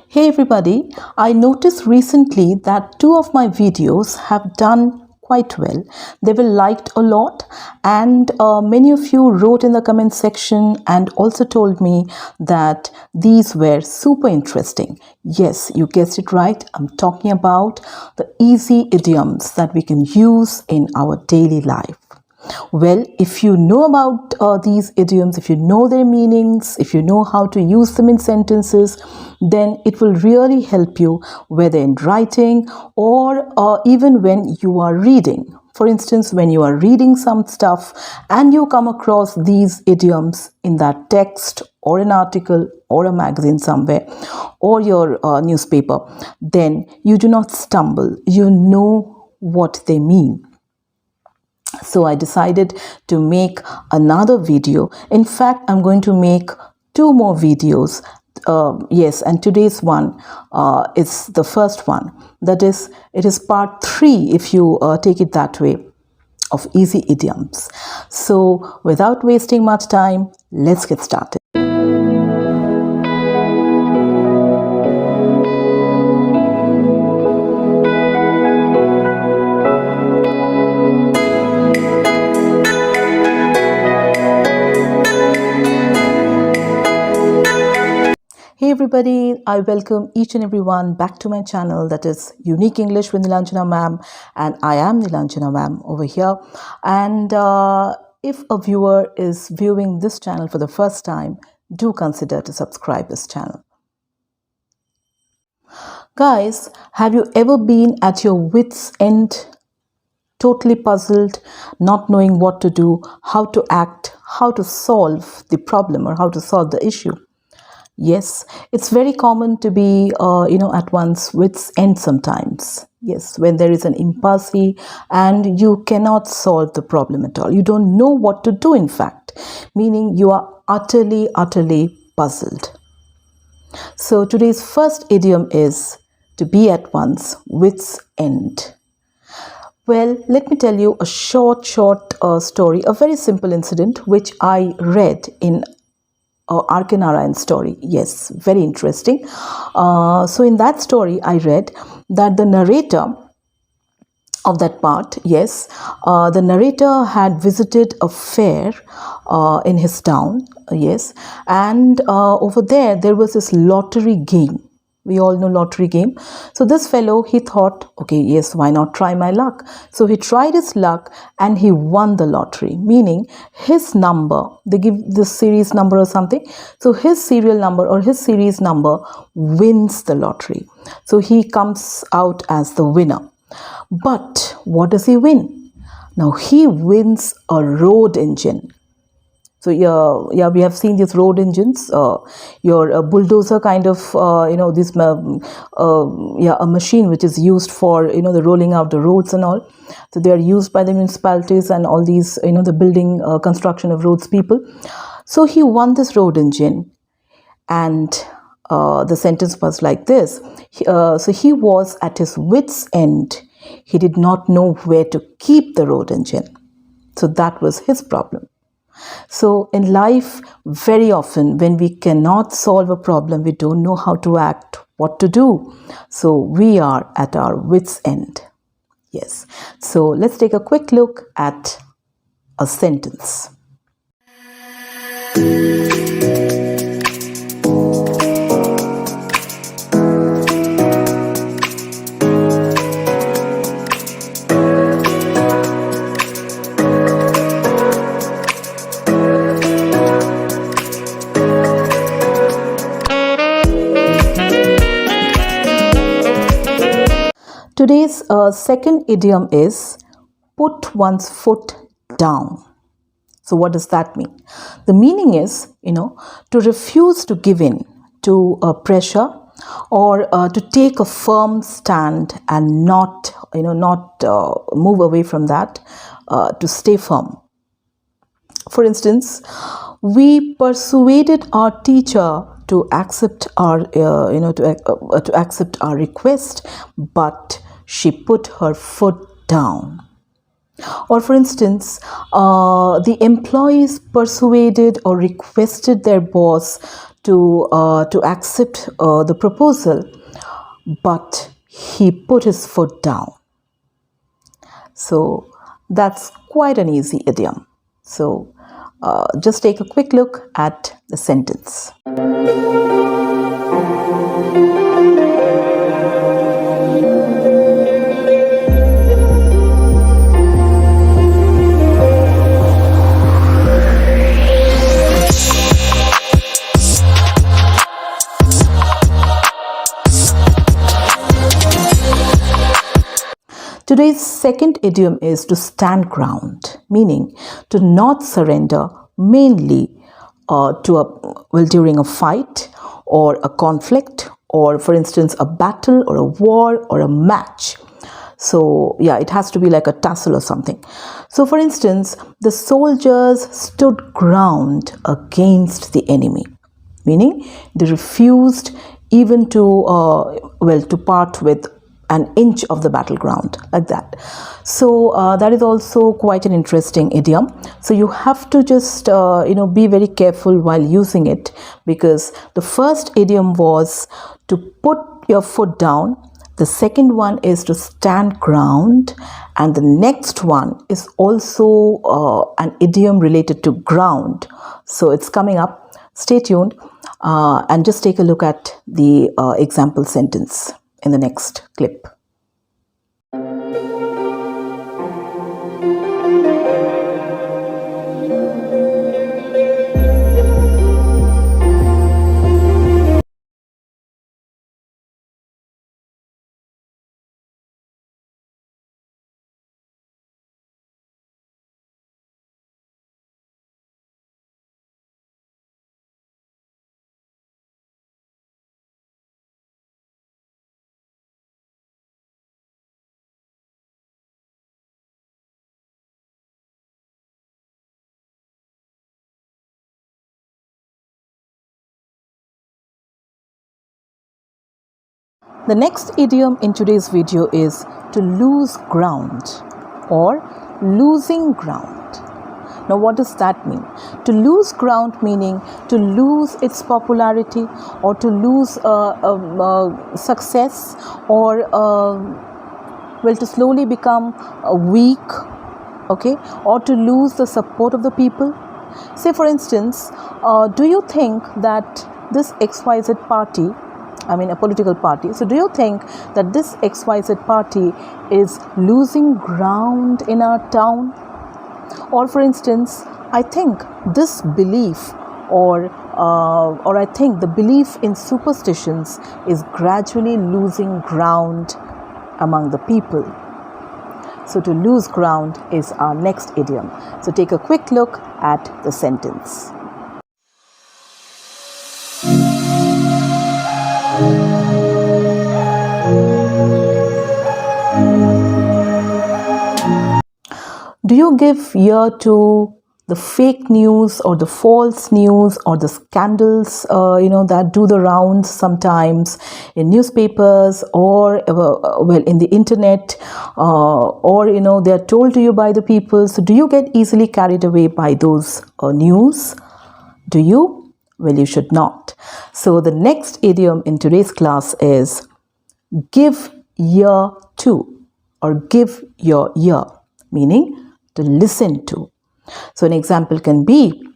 Hey everybody, I noticed recently that two of my videos have done quite well. They were liked a lot, and many of you wrote in the comment section and also told me that these were super interesting. Yes, you guessed it right. I'm talking about the easy idioms that we can use in our daily life. Well, if you know about these idioms, if you know their meanings, if you know how to use them in sentences, then it will really help you whether in writing or even when you are reading. For instance, when you are reading some stuff and you come across these idioms in that text or an article or a magazine somewhere or your newspaper, then you do not stumble. You know what they mean. So I decided to make another video. In fact, I'm going to make two more videos. Yes, and today's one is the first one. That is, it is part 3 if you take it that way, of easy idioms. So without wasting much time, let's get started. Hey everybody, I welcome each and everyone back to my channel, that is Unique English with Nilanjana ma'am, and I am Nilanjana ma'am over here. And if a viewer is viewing this channel for the first time, do consider to subscribe this channel. Guys, have you ever been at your wit's end, totally puzzled, not knowing what to do, how to act, how to solve the problem or how to solve the issue? Yes, it's very common to be, at one's wit's end sometimes. Yes, when there is an impasse and you cannot solve the problem at all. You don't know what to do, in fact, meaning you are utterly puzzled. So today's first idiom is to be at one's wit's end. Well, let me tell you a short story, a very simple incident which I read in Arkanarayan story. Yes, very interesting. So in that story, I read that the narrator of that part, yes, the narrator had visited a fair in his town, yes, and over there was this lottery game. We all know lottery game. So this fellow, he thought, okay, yes, why not try my luck? So he tried his luck and he won the lottery, meaning his number, they give this series number or something. So his serial number or his series number wins the lottery. So he comes out as the winner. But what does he win? Now he wins a road engine. So yeah, we have seen these road engines, your bulldozer kind of, this, a machine which is used for, the rolling out the roads and all. So they are used by the municipalities and all these, the building, construction of roads people. So he won this road engine, and the sentence was like this. So he was at his wit's end. He did not know where to keep the road engine. So that was his problem. So in life, very often when we cannot solve a problem, we don't know how to act, what to do. So we are at our wit's end. Yes. So let's take a quick look at a sentence. Today's second idiom is put one's foot down. So what does that mean? The meaning is, to refuse to give in to pressure, or to take a firm stand and not move away from that, to stay firm. For instance, we persuaded our teacher to accept our, to accept our request, but she put her foot down. Or for instance, the employees persuaded or requested their boss to accept the proposal, but he put his foot down. So that's quite an easy idiom. So just take a quick look at the sentence. Today's second idiom is to stand ground, meaning to not surrender, mainly during a fight or a conflict, or for instance a battle or a war or a match. So yeah, it has to be like a tussle or something. So for instance, the soldiers stood ground against the enemy, meaning they refused even to part with an inch of the battleground, like that. So that is also quite an interesting idiom. So you have to just be very careful while using it, because the first idiom was to put your foot down, the second one is to stand ground, and the next one is also an idiom related to ground. So it's coming up. Stay tuned and just take a look at the example sentence in the next clip. The next idiom in today's video is to lose ground or losing ground. Now, what does that mean? To lose ground meaning to lose its popularity, or to lose success, or to slowly become weak, okay, or to lose the support of the people. Say for instance, do you think that this XYZ party, a political party, so do you think that this XYZ party is losing ground in our town? Or for instance, I think this belief or I think the belief in superstitions is gradually losing ground among the people. So to lose ground is our next idiom. So take a quick look at the sentence. Do you give ear to the fake news or the false news or the scandals, that do the rounds sometimes in newspapers or, in the internet, or, they are told to you by the people? So do you get easily carried away by those news? Do you? Well, you should not. So the next idiom in today's class is give ear to, or give your ear, meaning to listen to. So an example can be,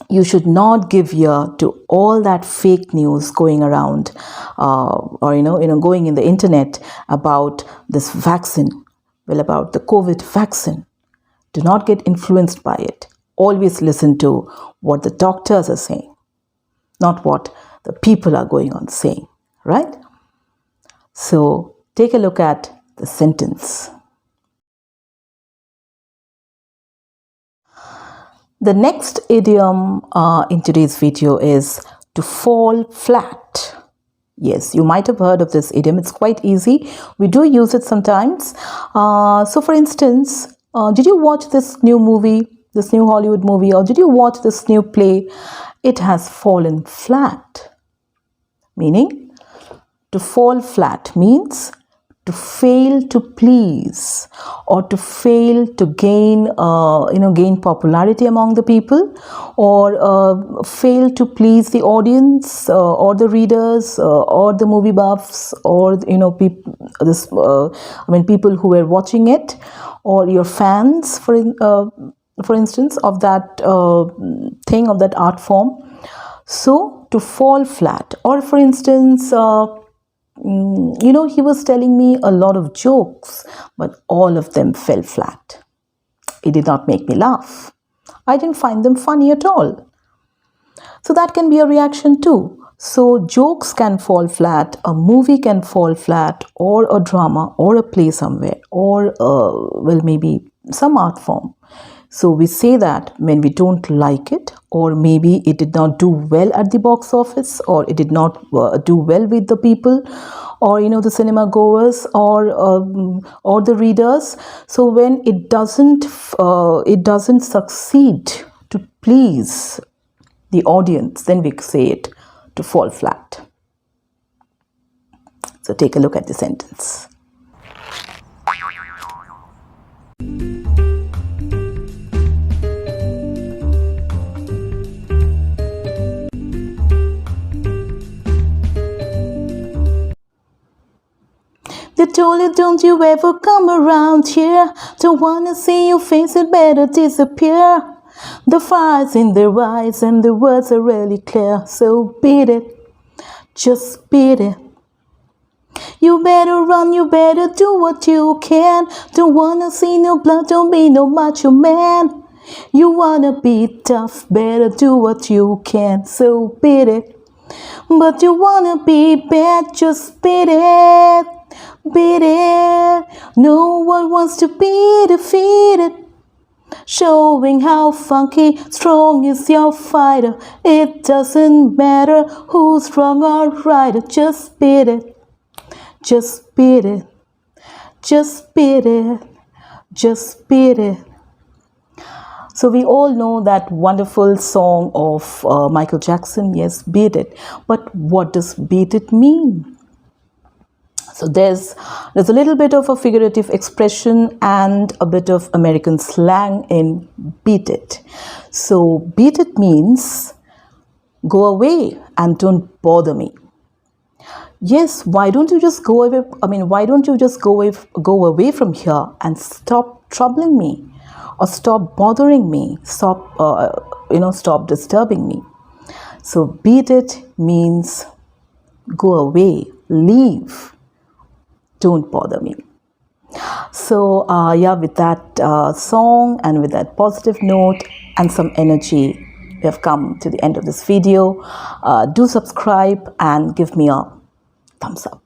you should not give ear to all that fake news going around, or going in the internet about this vaccine, about the COVID vaccine. Do not get influenced by it. Always listen to what the doctors are saying, not what the people are going on saying, right? So take a look at the sentence. The next idiom in today's video is to fall flat. Yes, you might have heard of this idiom. It's quite easy. We do use it sometimes. So for instance, did you watch this new movie, this new Hollywood movie, or did you watch this new play? It has fallen flat. Meaning, to fall flat means to fail to please or to fail to gain gain popularity among the people, or fail to please the audience or the readers or the movie buffs, or people who were watching it, or your fans, for instance, of that thing, of that art form. So to fall flat, or for instance, he was telling me a lot of jokes, but all of them fell flat. It did not make me laugh. I didn't find them funny at all. So that can be a reaction too. So jokes can fall flat, a movie can fall flat, or a drama, or a play somewhere, or maybe some art form. So we say that when we don't like it, or maybe it did not do well at the box office, or it did not do well with the people, or the cinema goers, or the readers. So when it doesn't succeed to please the audience, then we say it to fall flat. So take a look at the sentence. They told you, don't you ever come around here. Don't wanna see your face, it better disappear. The fire's in their eyes and the words are really clear. So beat it, just beat it. You better run, you better do what you can. Don't wanna see no blood, don't be no macho man. You wanna be tough, better do what you can. So beat it. But you wanna be bad, just beat it. Beat it. No one wants to be defeated. Showing how funky strong is your fighter. It doesn't matter who's wrong or right. Just beat it. Just beat it. Just beat it. Just beat it. So we all know that wonderful song of Michael Jackson, yes, Beat It. But what does beat it mean? So there's a little bit of a figurative expression and a bit of American slang in beat it. So beat it means go away and don't bother me. Yes, why don't you just go away? Why don't you just go away from here and stop troubling me, or stop bothering me, stop disturbing me. So beat it means go away, leave. Don't bother me. So with that song and with that positive note and some energy, we have come to the end of this video. Do subscribe and give me a thumbs up.